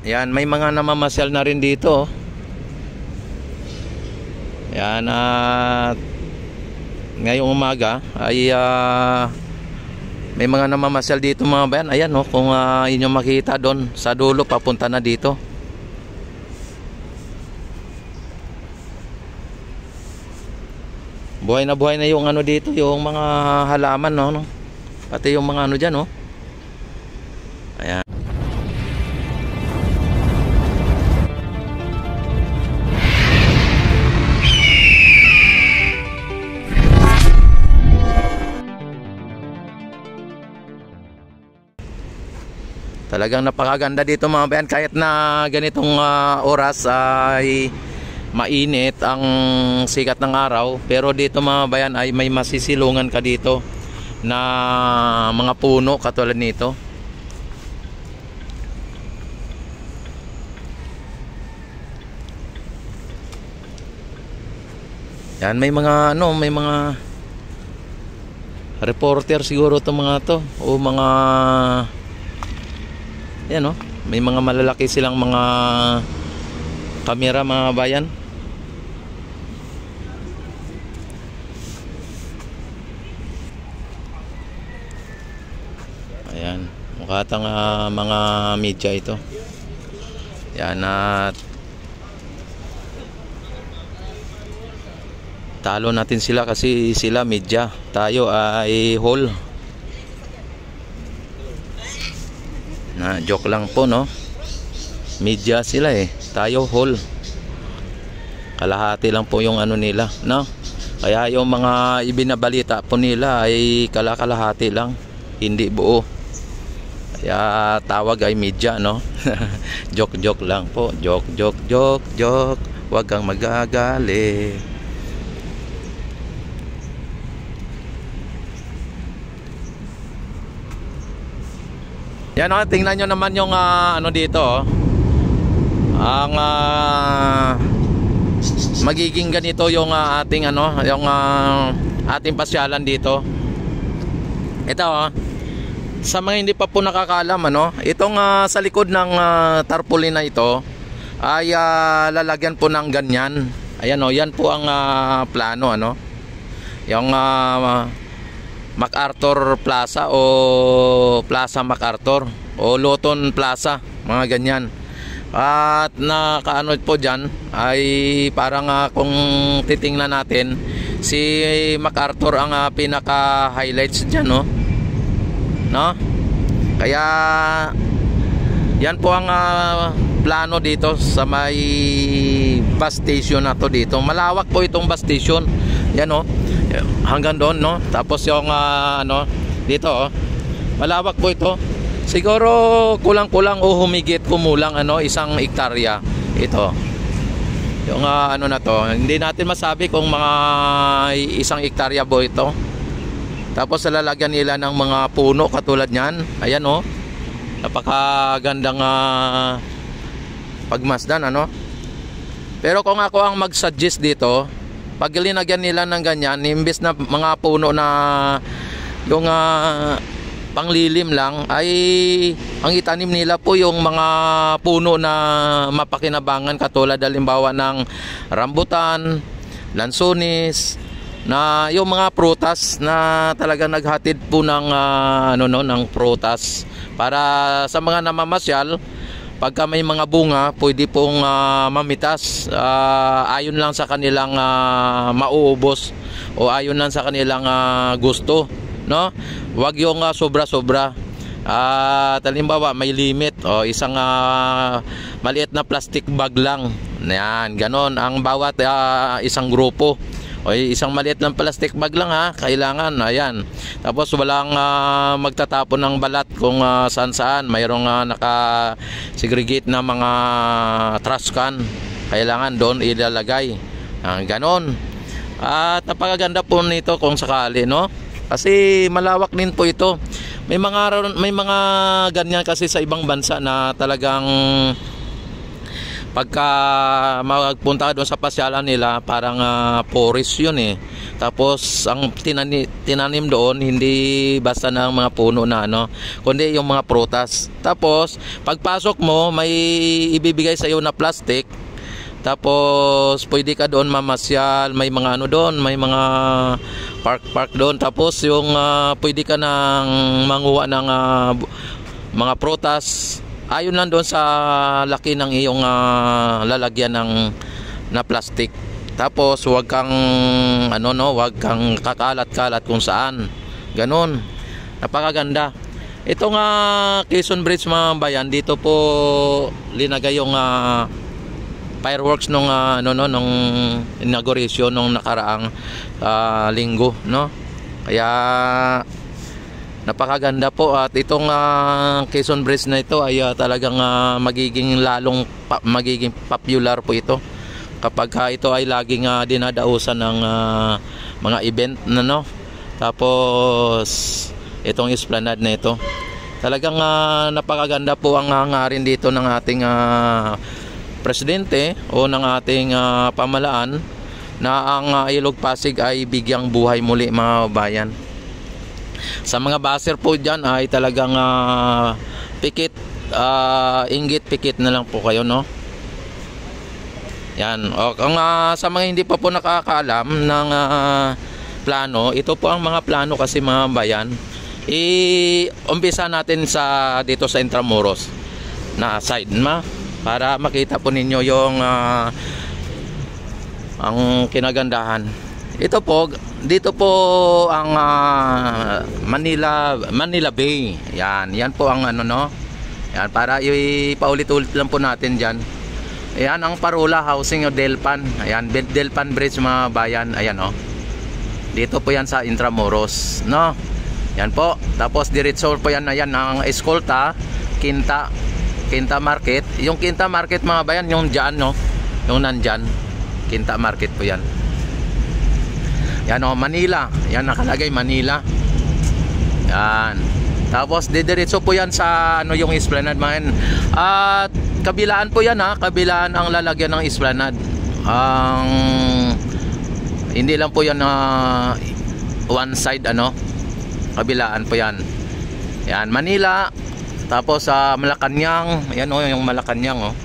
Yan, may mga namamasyal na rin dito. Yan, at ngayong umaga ay may mga namamasyal dito mga bayan. Ayan kung inyo makita doon sa dulo papunta na dito. Buhay na yung dito, yung mga halaman no? Pati yung mga dyan Ayan. Talagang napakaganda dito mga bayan, kahit na ganitong oras ay mainit ang sikat ng araw, pero dito mga bayan ay may masisilungan ka dito na mga puno katulad nito. Yan, may mga may mga reporter siguro to mga to, o mga yan may mga malalaki silang mga kamera mga bayan. Ayan, mukha tang mga media ito. Yan, at talo natin sila kasi sila media, tayo ay hall. Na joke lang po media sila tayo hall. Kalahati lang po yung nila kaya yung mga ibinabalita po nila ay kalahati lang, hindi buo. Kaya tawag ay media joke lang po, joke, huwag kang magagali. Yan tingnan nyo naman yung dito ang magiging ganito yung ating yung ating pasyalan dito. Ito sa mga hindi pa po nakakaalam itong sa likod ng tarpaulin na ito ay lalagyan po ng ganyan. Ayan yan po ang plano yung MacArthur Plaza o Plaza MacArthur o Loton Plaza, mga ganyan. At nakaano po dyan ay parang kung titingnan natin, si MacArthur ang pinaka highlights dyan kaya yan po ang plano dito sa may bus station na to dito. Malawak po itong bus station, yan hanggang doon tapos yung dito malawak po ito. Siguro kulang-kulang o humigit kumulang 1 hektarya ito. Yung na to, hindi natin masabi kung mga 1 hektarya po ito. Tapos lalagyan nila ng mga puno katulad niyan. Ayan napakagandang pagmasdan Pero kung ako ang mag-suggest dito, pag linagyan nila ng ganyan, imbes na mga puno na yung panglilim lang, ay ang itanim nila po yung mga puno na mapakinabangan katulad halimbawa ng rambutan, lansones, na yung mga prutas na talaga naghatid po ng ng prutas para sa mga namamasyal. Pagka may mga bunga, pwede pong mamitas ayon lang sa kanilang mauubos o ayon lang sa kanilang gusto, Wag yung sobra-sobra. Halimbawa may limit isang maliit na plastic bag lang. Yan, ganon ang bawat isang grupo. Isang maliit ng plastic bag lang kailangan. Ayan. Tapos walang magtatapon ng balat kung saan-saan. Mayroong naka-segregate na mga trash can. Kailangan doon ilalagay. Ganon. At napakaganda po nito kung sakali, Kasi malawak din po ito. May mga ganyan kasi sa ibang bansa na talagang pagka magpunta doon sa pasyalan nila, parang forest yun Tapos ang tinanim doon hindi basta ng mga puno na ano, kundi yung mga prutas. Tapos pagpasok mo may ibibigay sa iyo na plastic. Tapos pwede ka doon mamasyal, may mga ano doon, may mga park doon. Tapos yung pwede ka nang manguha ng mga prutas. Ayon lang doon sa laki ng iyong lalagyan ng na plastic. Tapos huwag kang huwag kang kakalat-kalat kung saan. Ganon. Napakaganda. Ito nga Quezon Bridge mga bayan, dito po linagay yung fireworks nung nung inauguration nung nakaraang linggo, no? Kaya napakaganda po at itong Quezon Bridge na ito ay talagang magiging magiging popular po ito kapag ito ay laging dinadausan ng mga event no. Tapos itong esplanade na ito talagang napakaganda po ang hangarin dito ng ating presidente o ng ating pamalaan na ang Ilog Pasig ay bigyang buhay muli mga bayan. Sa mga baser po dyan ay talagang pikit, inggit pikit na lang po kayo, no? Yan. O, kung sa mga hindi pa po nakakaalam ng plano, ito po ang mga plano kasi mga bayan. Umpisa natin dito sa Intramuros na side para makita po ninyo yung ang kinagandahan. Ito po, dito po ang Manila Bay. Yan po ang Yan, para ipaulit-ulit lang po natin diyan. Ayan ang Parula Housing o Delpan. Ayan, Delpan Bridge mga bayan. Ayan dito po yan sa Intramuros, no? Yan po. Tapos diretso po yan ang Escolta, Quinta Market. Yung Quinta Market mga bayan, yung dyan, no? Yung nandyan. Quinta Market po yan. Yan Manila. Yan nakalagay Manila. Yan. Tapos didiretso po yan sa yung esplanade man. At kabilaan po yan kabilaan ang lalagyan ng esplanade. Hindi lang po yan one side kabilaan po yan. Yan Manila. Tapos Malacanang. Yan yung Malacanang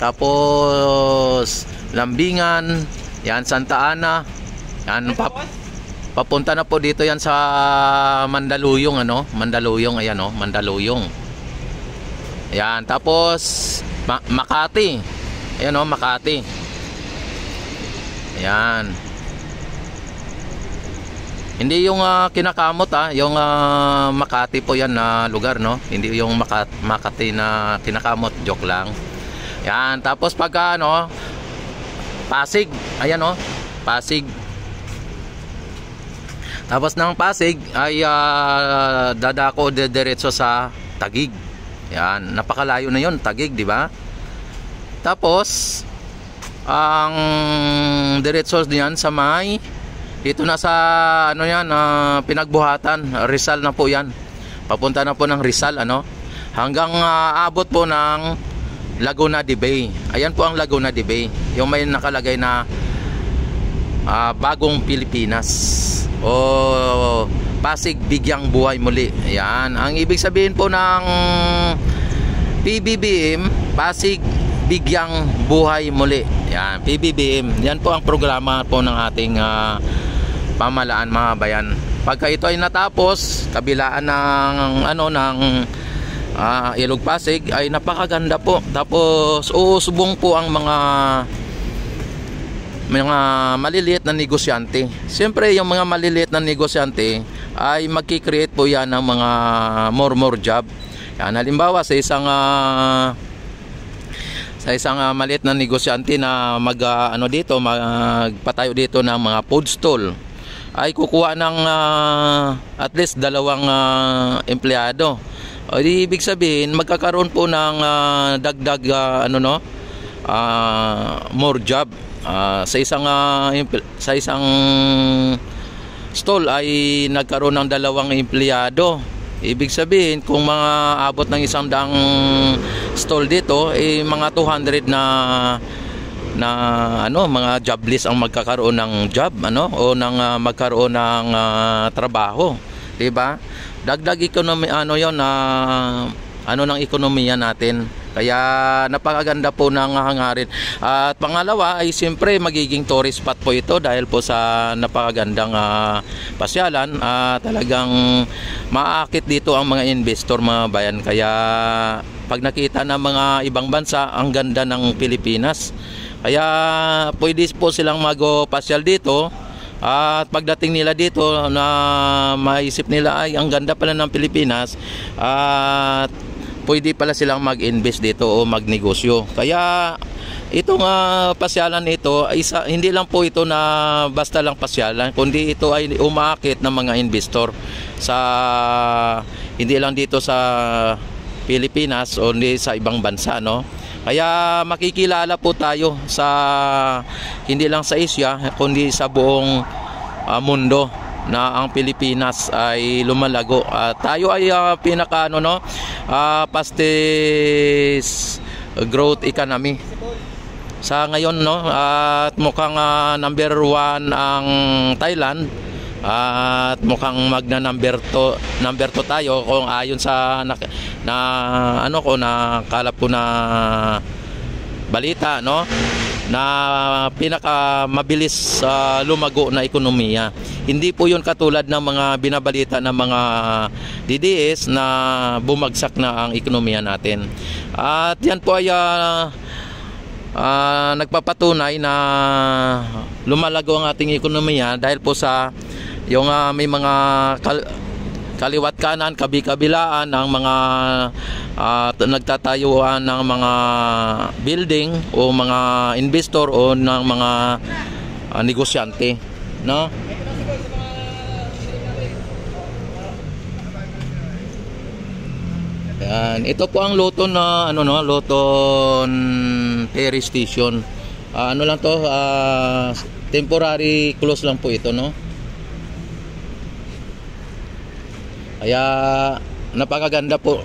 Tapos Lambingan. Yan Santa Ana. Yan papunta na po dito yan sa Mandaluyong Mandaluyong. Ayan Mandaluyong. Yan tapos Makati. Ayan Makati. Yan. Hindi yung kinakamot yung Makati po yan na lugar, no? Hindi yung Makati na kinakamot, joke lang. Yan tapos pagka Pasig. Ayan Pasig. Tapos ng Pasig ay dadako diretso sa Taguig. Yan, napakalayo na 'yon, Taguig, di ba? Tapos ang diretso diyan sa may dito na sa Pinagbuhatan, Rizal na po 'yan. Papunta na po ng Rizal hanggang abot po ng Laguna de Bay. Ayan po ang Laguna de Bay. Yung may nakalagay na Bagong Pilipinas o Pasig bigyang buhay muli. Ayan. Ang ibig sabihin po ng PBBM, Pasig bigyang buhay muli. Ayan, PBBM. Yan po ang programa po ng ating pamalaan mga bayan. Pagka ito ay natapos, kabilaan ng Ilog Pasig ay napakaganda po. Tapos usubong po ang mga maliliit na negosyante. Siyempre yung mga maliliit na negosyante ay magki-create po yan ng mga more job. Yan, halimbawa sa isang maliit na negosyante na magpatayo dito ng mga food stall ay kukuha ng at least 2 empleyado. O ibig sabihin magkakaroon po ng dagdag more job. Sa isang stall ay nagkaroon ng 2 empleyado. Ibig sabihin kung mga abot ng 100 stall dito mga 200 na na mga jobless ang magkakaroon ng job o ng magkaroon ng trabaho, 'di ba? Dagdag economy yon ng ekonomiya natin. Kaya napakaganda po ng hangarin. At pangalawa ay siyempre magiging tourist spot po ito dahil po sa napakagandang pasyalan. Talagang maaakit dito ang mga investor, mga bayan. Kaya pag nakita ng mga ibang bansa ang ganda ng Pilipinas, kaya pwede po silang mag-pasyal dito. At pagdating nila dito na maisip nila ay ang ganda pala ng Pilipinas, at pwede pala silang mag-invest dito o magnegosyo. Kaya itong pasyalan ito, hindi lang po ito na basta lang pasyalan, kundi ito ay umaakit ng mga investor sa hindi lang dito sa Pilipinas o hindi sa ibang bansa, no? Kaya makikilala po tayo sa hindi lang sa Asia kundi sa buong mundo na ang Pilipinas ay lumalago. Tayo ay fastest growth economy sa ngayon, no? At mukhang number 1 ang Thailand, at mukhang magna number 2 tayo kung ayon sa nakalap ko na balita, no, na pinakamabilis lumago na ekonomiya. Hindi po yun katulad ng mga binabalita ng mga DDS na bumagsak na ang ekonomiya natin. At yan po ay nagpapatunay na lumalago ang ating ekonomiya dahil po sa yung may mga kaliwat kanan, kabi-kabilaan ng mga nagtatayuan ng mga building o mga investor o ng mga negosyante, no? Yan, ito po ang Loton na Loton ferry station. Lang to, temporary close lang po ito, no? Kaya napakaganda po.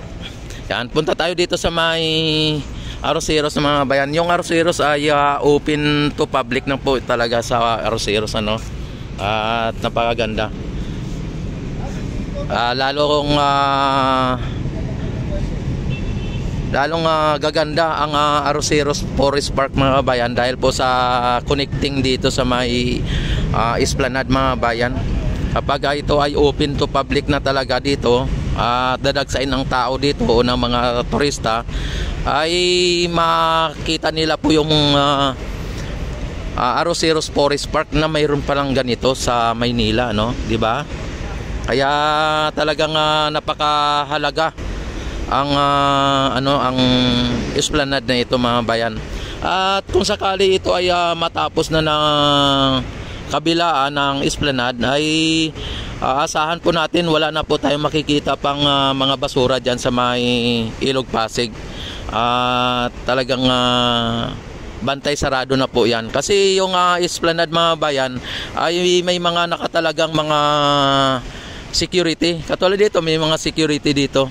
Yan, punta tayo dito sa may Arroceros ng mga bayan. Yung Arroceros ay open to public na po talaga sa Arroceros, at napakaganda. Lalong gaganda ang Arroceros Forest Park, mga bayan, dahil po sa connecting dito sa may Esplanade, mga bayan. Kapag ito ay open to public na talaga dito at dadagsain ng tao dito o ng mga turista, ay makita nila po yung Arroceros Forest Park na mayroon palang ganito sa Maynila, no? 'Di ba? Kaya talagang napakahalaga ang ang Esplanade na ito, mga bayan. At kung sakali ito ay matapos na ng kabilaan ng Esplanade, ay asahan po natin wala na po tayong makikita pang mga basura dyan sa may Ilog Pasig. Talagang bantay sarado na po yan, kasi yung Esplanade, mga bayan, ay may mga nakatalagang mga security. Katulad dito, may mga security dito.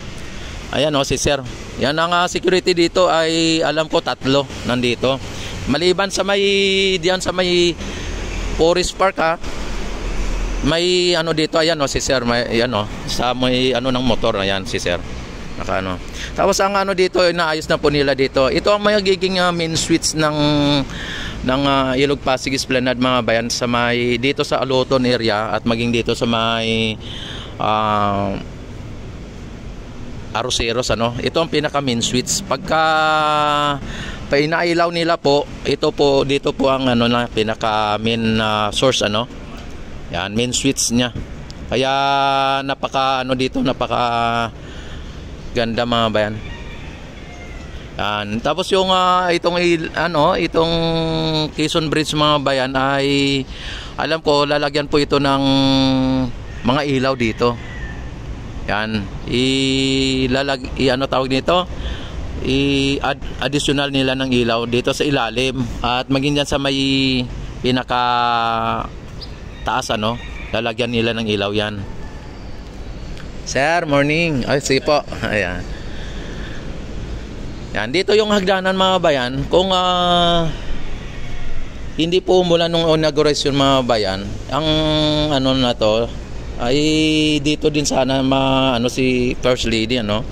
Ayan, si sir. Yan ang security dito ay alam ko 3 nandito. Maliban sa may diyan sa may Forest Park, may dito, ayan si sir, may sa may ng motor, ayan si sir. Tapos ang dito, inaayos na po nila dito. Ito ang magiging main switch ng Ilog Pasig Esplanade, mga bayan, sa may dito sa Aloton area at maging dito sa may Arroceros, ito ang pinaka main switch. Pagka pinailaw nila po, ito po, dito po ang na pinaka main source, yan, main switch niya. Kaya napaka dito, napaka ganda, mga bayan. Yan. Tapos yung itong Quezon Bridge, mga bayan, ay alam ko lalagyan po ito ng mga ilaw dito. Yan, tawag nito, additional nila ng ilaw dito sa ilalim at maging dyan sa may pinaka taas, lalagyan nila ng ilaw yan. Sir, morning. Ay, sige po. Ayan. Yan, dito yung hagdanan, mga bayan. Kung hindi po mula nung inauguration mga bayan, ang ano na to ay dito din sana ano si First Lady ano.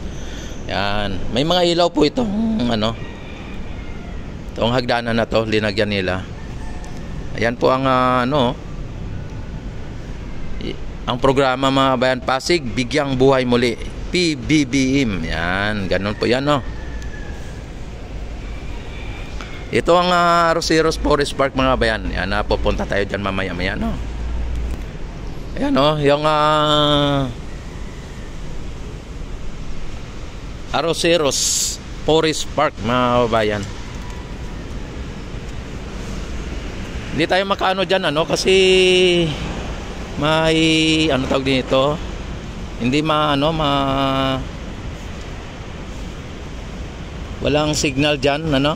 Yan, may mga ilaw po itong ano. Itong hagdanan na to, linagyan nila. Ayan po ang ano ang programa mga bayan Pasig, Bigyang Buhay Muli, PBBM. Yan, ganun po yan no. Ito ang Arroceros Forest Park mga bayan. Yan, pupunta tayo dyan mamaya-maya no. Ayan no, yung Arroceros Forest Park mga bayan. Hindi tayo makaano dyan ano kasi may ano tawag dito, hindi walang signal dyan ano.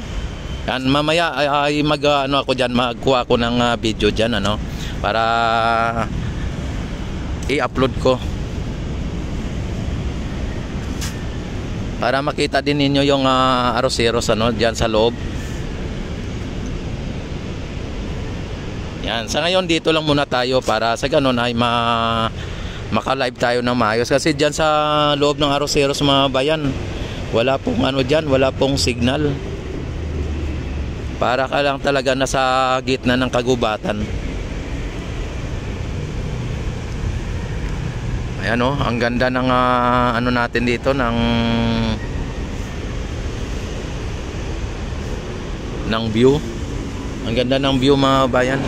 Yan, mamaya ay ano ako dyan, magkuha ako ng video dyan ano, para i-upload ko para makita din ninyo yung Arroceros ano, dyan sa loob. Yan, sa ngayon dito lang muna tayo para sa ganun ay maka-live tayo ng maayos kasi dyan sa loob ng Arroceros mga bayan wala pong ano dyan, wala pong signal. Para ka lang talaga nasa gitna ng kagubatan. Ayan o, ang ganda ng ano natin dito ng view. Ang ganda ng view mga bayan.